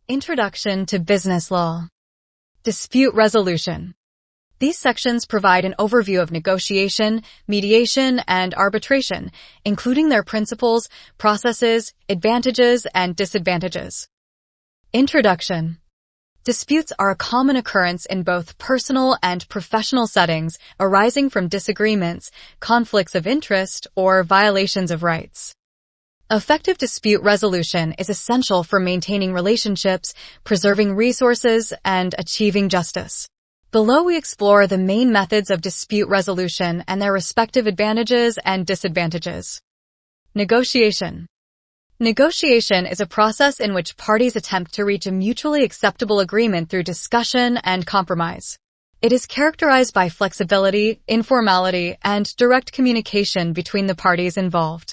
Introduction to Business Law. Dispute Resolution. These sections provide an overview of negotiation, mediation, and arbitration, including their principles, processes, advantages, and disadvantages. Introduction. Disputes are a common occurrence in both personal and professional settings arising from disagreements, conflicts of interest, or violations of rights. Effective dispute resolution is essential for maintaining relationships, preserving resources, and achieving justice. Below we explore the main methods of dispute resolution and their respective advantages and disadvantages. Negotiation. Negotiation is a process in which parties attempt to reach a mutually acceptable agreement through discussion and compromise. It is characterized by flexibility, informality, and direct communication between the parties involved.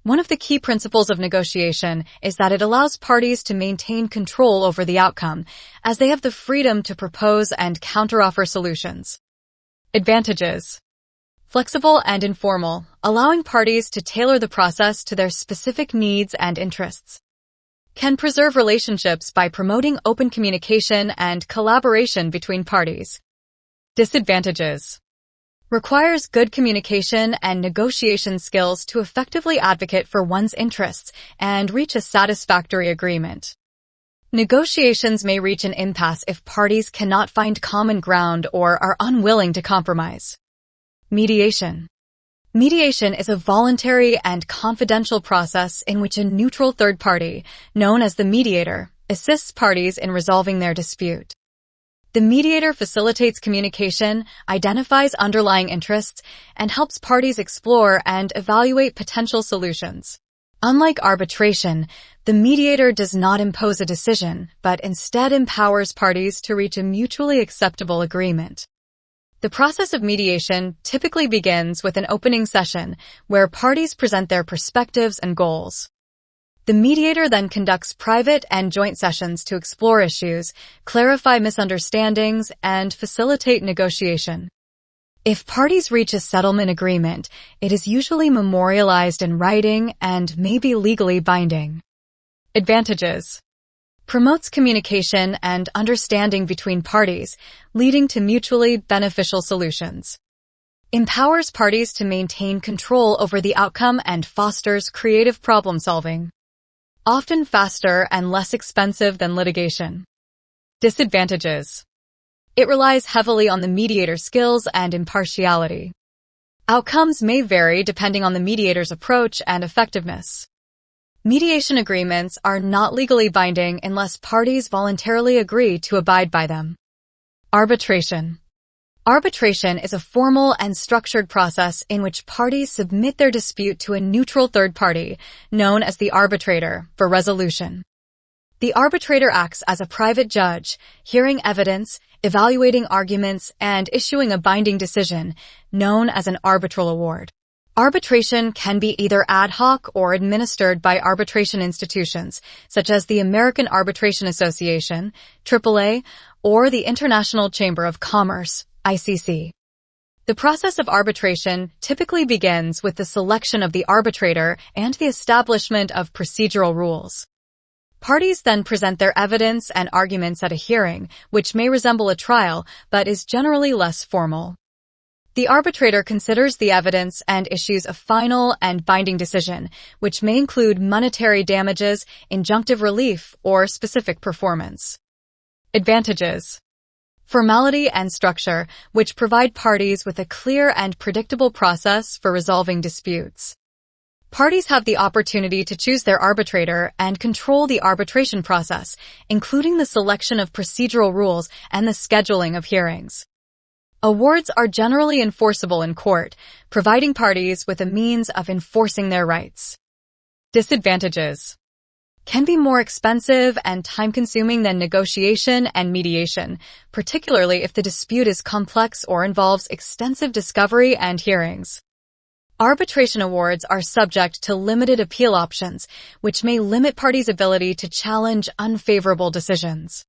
One of the key principles of negotiation is that it allows parties to maintain control over the outcome, as they have the freedom to propose and counteroffer solutions. Advantages. Flexible and informal, allowing parties to tailor the process to their specific needs and interests. Can preserve relationships by promoting open communication and collaboration between parties. Disadvantages. Requires good communication and negotiation skills to effectively advocate for one's interests and reach a satisfactory agreement. Negotiations may reach an impasse if parties cannot find common ground or are unwilling to compromise. Mediation. Mediation is a voluntary and confidential process in which a neutral third party, known as the mediator, assists parties in resolving their dispute. The mediator facilitates communication, identifies underlying interests, and helps parties explore and evaluate potential solutions. Unlike arbitration, the mediator does not impose a decision, but instead empowers parties to reach a mutually acceptable agreement. The process of mediation typically begins with an opening session where parties present their perspectives and goals. The mediator then conducts private and joint sessions to explore issues, clarify misunderstandings, and facilitate negotiation. If parties reach a settlement agreement, it is usually memorialized in writing and may be legally binding. Advantages. Promotes communication and understanding between parties, leading to mutually beneficial solutions. Empowers parties to maintain control over the outcome and fosters creative problem-solving. Often faster and less expensive than litigation. Disadvantages. It relies heavily on the mediator's skills and impartiality. Outcomes may vary depending on the mediator's approach and effectiveness. Mediation agreements are not legally binding unless parties voluntarily agree to abide by them. Arbitration. Arbitration is a formal and structured process in which parties submit their dispute to a neutral third party, known as the arbitrator, for resolution. The arbitrator acts as a private judge, hearing evidence, evaluating arguments, and issuing a binding decision, known as an arbitral award. Arbitration can be either ad hoc or administered by arbitration institutions, such as the American Arbitration Association, AAA, or the International Chamber of Commerce, ICC. The process of arbitration typically begins with the selection of the arbitrator and the establishment of procedural rules. Parties then present their evidence and arguments at a hearing, which may resemble a trial, but is generally less formal. The arbitrator considers the evidence and issues a final and binding decision, which may include monetary damages, injunctive relief, or specific performance. Advantages. Formality and structure, which provide parties with a clear and predictable process for resolving disputes. Parties have the opportunity to choose their arbitrator and control the arbitration process, including the selection of procedural rules and the scheduling of hearings. Awards are generally enforceable in court, providing parties with a means of enforcing their rights. Disadvantages. Can be more expensive and time-consuming than negotiation and mediation, particularly if the dispute is complex or involves extensive discovery and hearings. Arbitration awards are subject to limited appeal options, which may limit parties' ability to challenge unfavorable decisions.